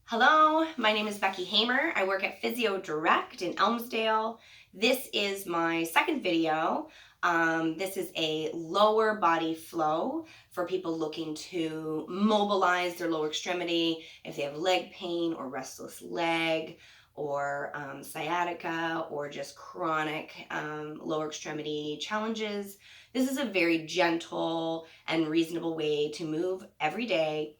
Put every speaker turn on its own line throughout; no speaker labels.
Hello, my name is Becky Hamer. I work at Physio Direct in Elmsdale. This is my second video. This is a lower body flow for people looking to mobilize their lower extremity if they have leg pain or restless leg or sciatica or just chronic lower extremity challenges. This is a very gentle and reasonable way to move every day.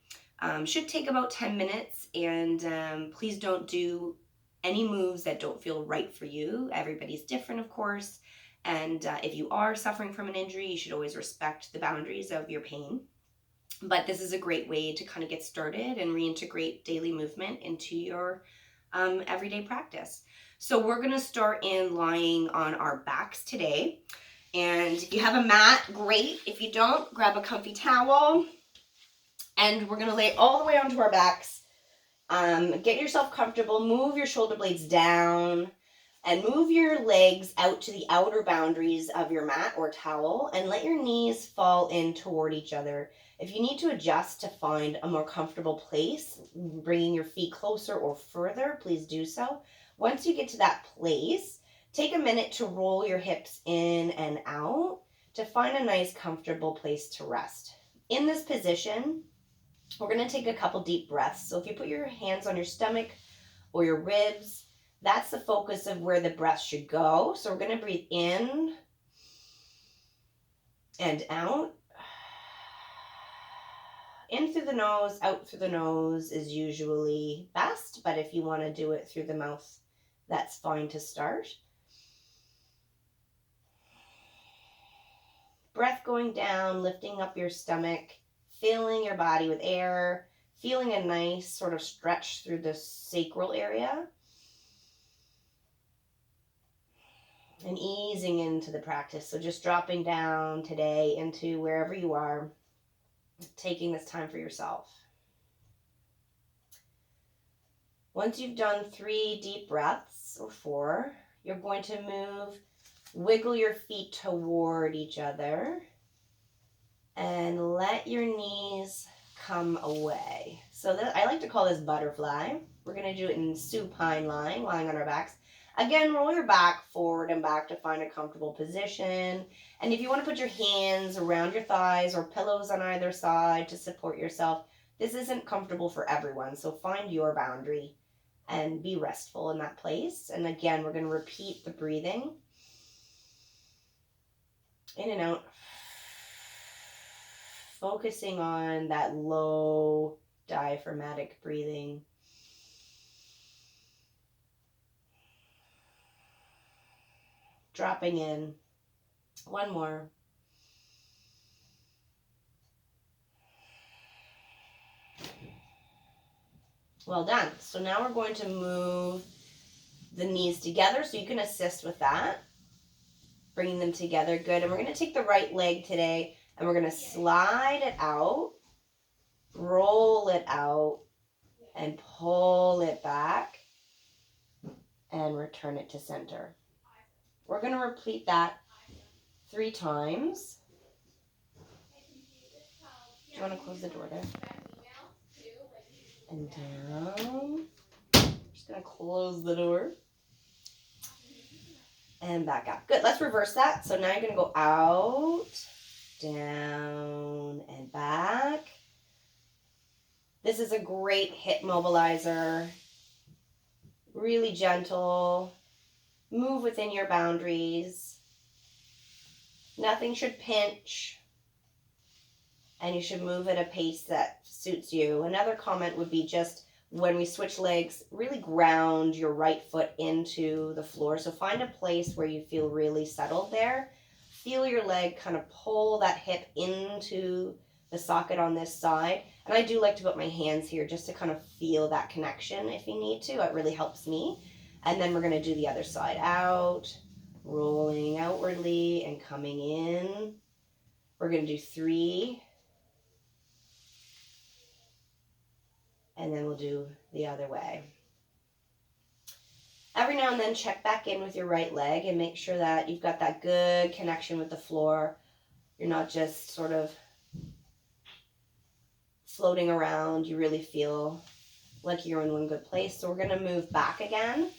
Should take about 10 minutes, and please don't do any moves that don't feel right for you. Everybody's different, of course, and if you are suffering from an injury, you should always respect the boundaries of your pain. But this is a great way to kind of get started and reintegrate daily movement into your everyday practice. So we're going to start in lying on our backs today. And if you have a mat, great. If you don't, grab a comfy towel. And we're going to lay all the way onto our backs. Get yourself comfortable. Move your shoulder blades down. And move your legs out to the outer boundaries of your mat or towel. And let your knees fall in toward each other. If you need to adjust to find a more comfortable place, bringing your feet closer or further, please do so. Once you get to that place, take a minute to roll your hips in and out to find a nice, comfortable place to rest. In this position, we're going to take a couple deep breaths. So if you put your hands on your stomach or your ribs, that's the focus of where the breath should go. So we're going to breathe in and out. In through the nose, out through the nose is usually best, but if you want to do it through the mouth, that's fine to start. Breath going down, lifting up your stomach, filling your body with air, feeling a nice sort of stretch through the sacral area. And easing into the practice. So just dropping down today into wherever you are, taking this time for yourself. Once you've done 3 deep breaths or 4, you're going to wiggle your feet toward each other and let your knees come away. So I like to call this butterfly. We're going to do it in supine lying on our backs. Again, roll your back forward and back to find a comfortable position. And if you want to put your hands around your thighs or pillows on either side to support yourself, this isn't comfortable for everyone. So find your boundary and be restful in that place. And again, we're going to repeat the breathing. In and out. Focusing on that low diaphragmatic breathing. Dropping in. One more. Well done. So now we're going to move the knees together, so you can assist with that. Bringing them together. Good. And we're going to take the right leg today, and we're going to slide it out, roll it out, and pull it back, and return it to center. We're going to repeat that 3 times. Do you want to close the door there? And down. Just going to close the door. And back up. Good. Let's reverse that. So now you're going to go out, down, and back. This is a great hip mobilizer. Really gentle. Move within your boundaries. Nothing should pinch. And you should move at a pace that suits you. Another comment would be just when we switch legs, really ground your right foot into the floor. So find a place where you feel really settled there. Feel your leg kind of pull that hip into the socket on this side. And I do like to put my hands here just to kind of feel that connection if you need to. It really helps me. And then we're going to do the other side. Out, rolling outwardly and coming in. We're going to do 3. And then we'll do the other way. Every now and then check back in with your right leg and make sure that you've got that good connection with the floor. You're not just sort of floating around. You really feel like you're in one good place. So we're going to move back again,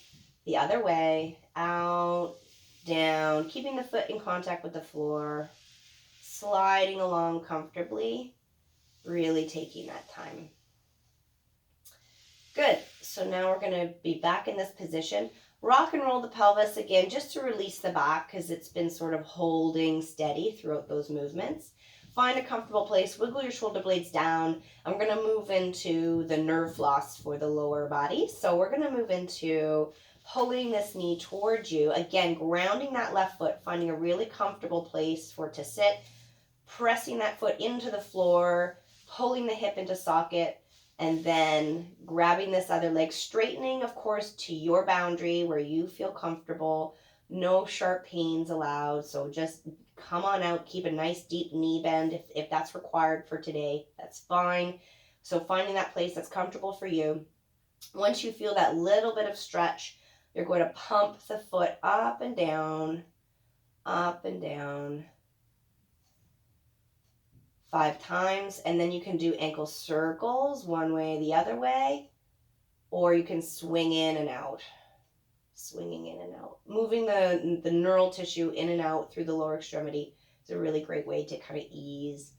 the other way, out, down, keeping the foot in contact with the floor, sliding along comfortably, really taking that time. Good. So now we're going to be back in this position. Rock and roll the pelvis again just to release the back because it's been sort of holding steady throughout those movements. Find a comfortable place, wiggle your shoulder blades down, and we're going to move into the nerve floss for the lower body. So we're going to move into pulling this knee towards you. Again, grounding that left foot, finding a really comfortable place for it to sit, pressing that foot into the floor, pulling the hip into socket, and then grabbing this other leg, straightening, of course, to your boundary where you feel comfortable. No sharp pains allowed. So just come on out. Keep a nice deep knee bend if that's required for today. That's fine. So finding that place that's comfortable for you. Once you feel that little bit of stretch, you're going to pump the foot up and down, 5 times, and then you can do ankle circles one way, the other way, or you can swing in and out, swinging in and out. Moving the neural tissue in and out through the lower extremity is a really great way to kind of ease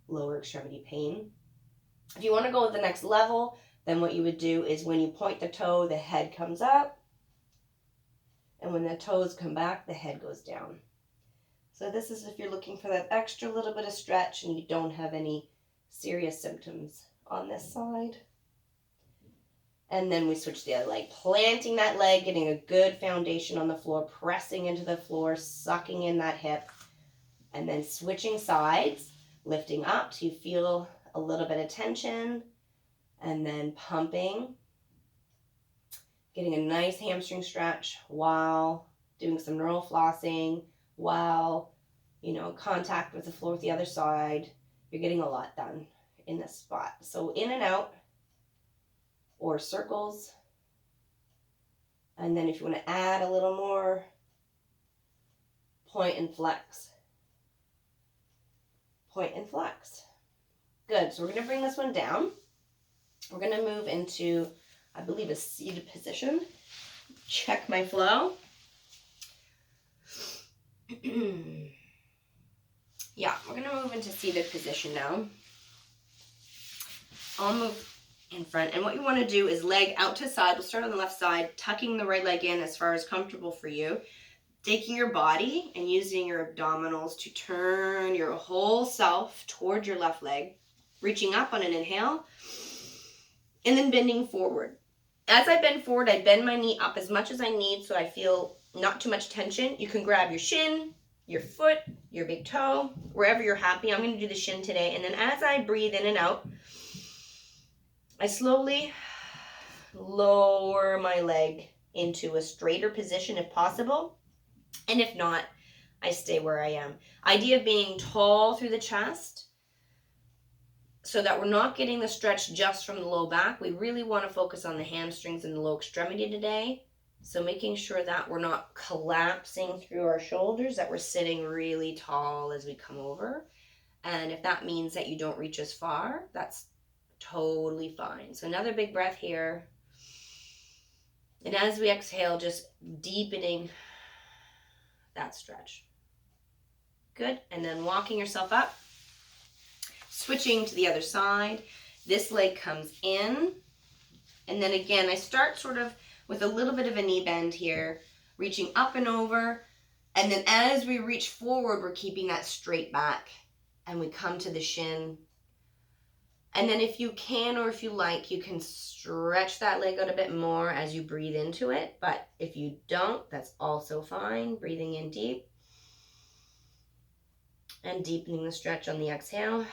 lower extremity pain. If you want to go to the next level, then what you would do is when you point the toe, the head comes up, and when the toes come back, the head goes down. So this is if you're looking for that extra little bit of stretch and you don't have any serious symptoms on this side. And then we switch to the other leg, planting that leg, getting a good foundation on the floor, pressing into the floor, sucking in that hip, and then switching sides, lifting up so you feel a little bit of tension, and then pumping, getting a nice hamstring stretch while doing some neural flossing, while, contact with the floor with the other side. You're getting a lot done in this spot. So in and out, or circles. And then if you want to add a little more, point and flex. Point and flex. Good. So we're going to bring this one down. We're going to move into, I believe, a seated position. Check my flow. Yeah, we're going to move into seated position now. I'll move in front. And what you want to do is leg out to side. We'll start on the left side, tucking the right leg in as far as comfortable for you. Taking your body and using your abdominals to turn your whole self toward your left leg. Reaching up on an inhale. And then bending forward. As I bend forward, I bend my knee up as much as I need so I feel not too much tension. You can grab your shin, your foot, your big toe, wherever you're happy. I'm going to do the shin today. And then as I breathe in and out, I slowly lower my leg into a straighter position if possible. And if not, I stay where I am. Idea of being tall through the chest so that we're not getting the stretch just from the low back. We really want to focus on the hamstrings and the low extremity today. So making sure that we're not collapsing through our shoulders, that we're sitting really tall as we come over. And if that means that you don't reach as far, that's totally fine. So another big breath here. And as we exhale, just deepening that stretch. Good. And then walking yourself up, switching to the other side. This leg comes in. And then again, I start sort of with a little bit of a knee bend here, reaching up and over. And then as we reach forward, we're keeping that straight back. And we come to the shin. And then if you can or if you like, you can stretch that leg out a bit more as you breathe into it. But if you don't, that's also fine. Breathing in deep. And deepening the stretch on the exhale.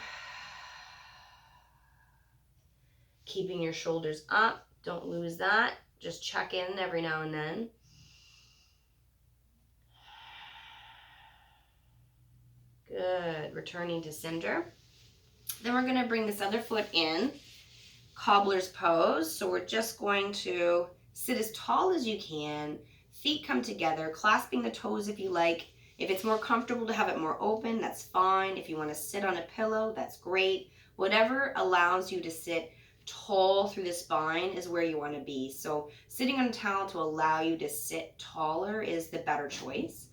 Keeping your shoulders up. Don't lose that. Just check in every now and then. Good. Returning to center. Then we're going to bring this other foot in. Cobbler's pose. So we're just going to sit as tall as you can. Feet come together, clasping the toes if you like. If it's more comfortable to have it more open, that's fine. If you want to sit on a pillow, that's great. Whatever allows you to sit tall through the spine is where you want to be. So sitting on a towel to allow you to sit taller is the better choice.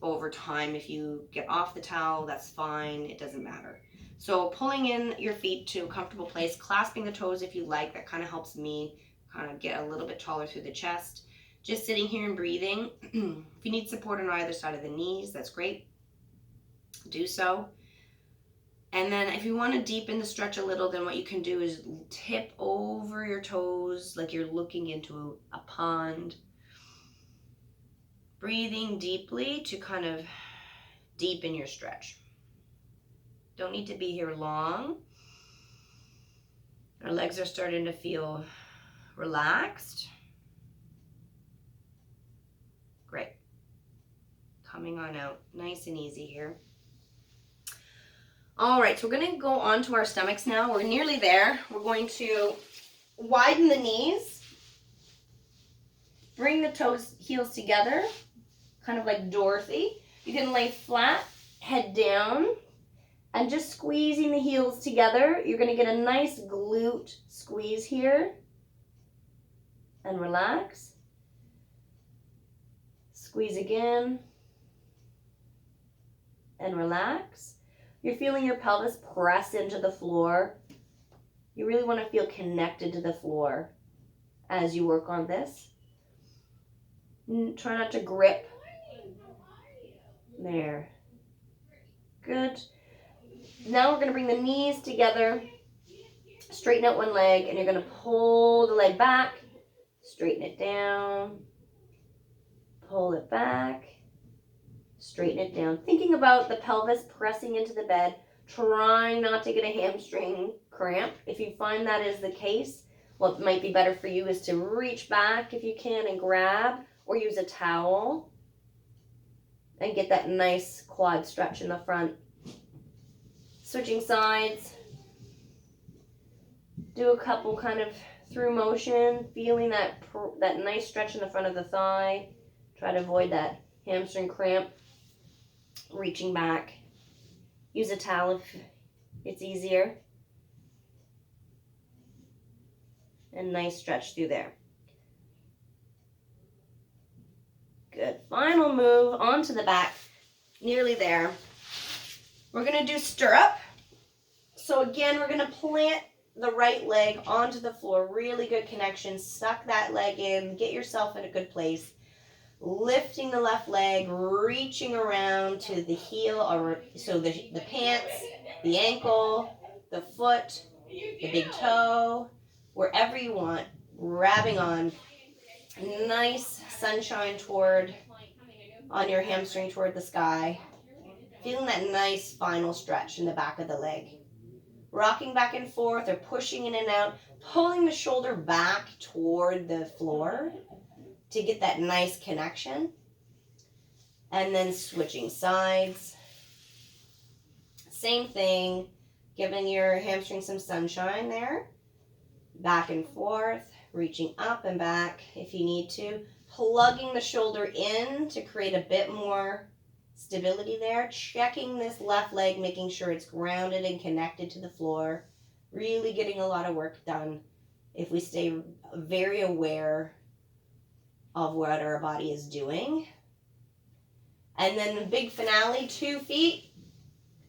Over time, if you get off the towel, that's fine. It doesn't matter. So pulling in your feet to a comfortable place, clasping the toes if you like. That kind of helps me kind of get a little bit taller through the chest. Just sitting here and breathing. If you need support on either side of the knees, that's great. Do so. And then if you want to deepen the stretch a little, then what you can do is tip over your toes like you're looking into a pond. Breathing deeply to kind of deepen your stretch. Don't need to be here long. Our legs are starting to feel relaxed. Great. Coming on out. Nice and easy here. All right, so we're going to go on to our stomachs now. We're nearly there. We're going to widen the knees. Bring the toes, heels together, kind of like Dorothy. You can lay flat, head down, and just squeezing the heels together. You're going to get a nice glute squeeze here. And relax. Squeeze again. And relax. You're feeling your pelvis press into the floor. You really want to feel connected to the floor as you work on this. Try not to grip. There. Good. Now we're going to bring the knees together. Straighten out one leg, and you're going to pull the leg back. Straighten it down. Pull it back. Straighten it down. Thinking about the pelvis pressing into the bed, trying not to get a hamstring cramp. If you find that is the case, what might be better for you is to reach back if you can and grab, or use a towel and get that nice quad stretch in the front. Switching sides. Do a couple kind of through motion, feeling that nice stretch in the front of the thigh. Try to avoid that hamstring cramp. Reaching back. Use a towel if it's easier. And nice stretch through there. Good. Final move onto the back. Nearly there. We're going to do stirrup. So again, we're going to plant the right leg onto the floor. Really good connection. Suck that leg in. Get yourself in a good place. Lifting the left leg, reaching around to the heel, or so the pants, the ankle, the foot, the big toe, wherever you want, grabbing on. Nice sunshine on your hamstring toward the sky. Feeling that nice final stretch in the back of the leg. Rocking back and forth or pushing in and out, pulling the shoulder back toward the floor to get that nice connection. And then switching sides. Same thing, giving your hamstring some sunshine there. Back and forth, reaching up and back if you need to. Plugging the shoulder in to create a bit more stability there. Checking this left leg, making sure it's grounded and connected to the floor. Really getting a lot of work done if we stay very aware of what our body is doing. And then the big finale, 2 feet.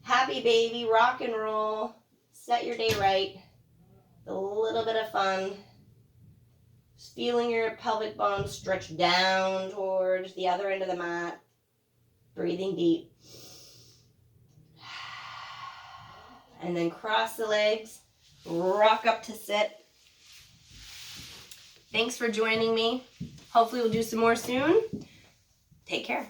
Happy baby, rock and roll. Set your day right. A little bit of fun. Just feeling your pelvic bones stretch down towards the other end of the mat. Breathing deep. And then cross the legs. Rock up to sit. Thanks for joining me. Hopefully we'll do some more soon. Take care.